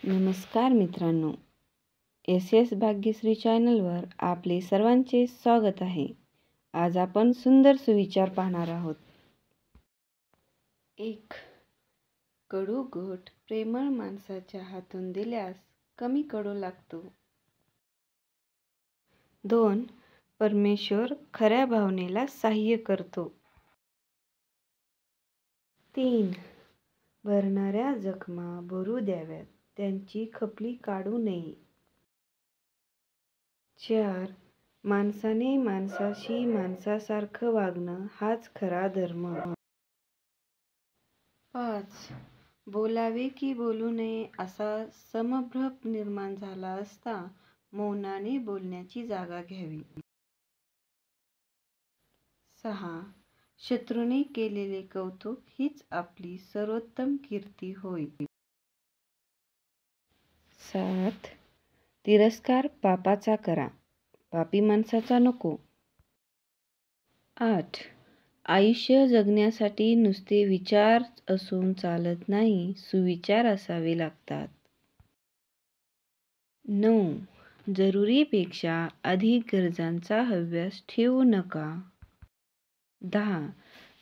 नमस्कार मित्रांनो, S S Bhagyashree चॅनलवर आपले सर्वांचे स्वागत आहे. आज आपण सुंदर सुविचार पाहणार आहोत. 1. कडू घोट प्रेमळ माणसाच्या हातून दिल्यास कमी कडू लागतो. 2. परमेश्वर खऱ्या भावनेला सहाय्य करतो. 3. भरणाऱ्या जखमा भरू द्याव्यात, त्यांची खपली काढू नये. 4. माणसाने माणसाशी माणसासारखं वागणं हाच खरा धर्म. 5. बोलावे की बोलू नये असा समभ्रम निर्माण झाला असता मौनाने बोलण्याची जागा घ्यावी. 6. शत्रूने केलेले कौतुक हीच आपली सर्वोत्तम कीर्ती होय. 7. तिरस्कार पापाचा करा, पापी माणसाचा नको. 8. आयुष्य जगण्यासाठी नुसते विचार असून चालत नाही, सुविचार असावे लागतात. 9. जरुरीपेक्षा अधिक गरजांचा हव्यास ठेवू नका. 10.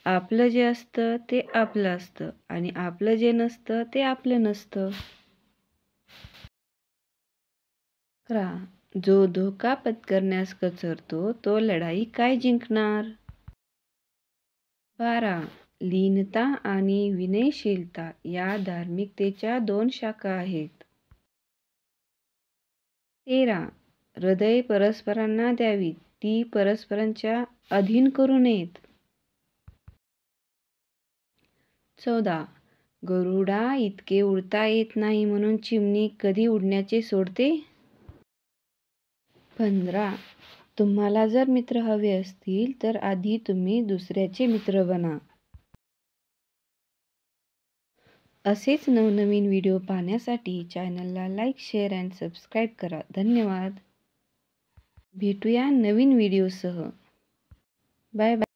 आपलं जे असतं ते आपलं असतं आणि आपलं जे नसतं ते आपलं नसतं. 11. जो धोका पत्करण्यास कचरतो तो लढाई काय जिंकणार? 12. लीनता आणि विनयशीलता या धार्मिकतेच्या 2 शाखा आहेत. 13. हृदय परस्परांना द्यावीत, ती परस्परांच्या अधीन करू नयेत. 14. गरुडा इतके उडता येत नाही म्हणून चिमणी कधी उडण्याचे सोडते? 15. तुम्हाला जर मित्र हवे असतील तर आधी तुम्ही दुसऱ्याचे मित्र बना. असेच नवनवीन व्हिडिओ पाहण्यासाठी चॅनलला लाईक, शेअर अँड सबस्क्राईब करा. धन्यवाद. भेटूया नवीन व्हिडिओसह. Bye bye.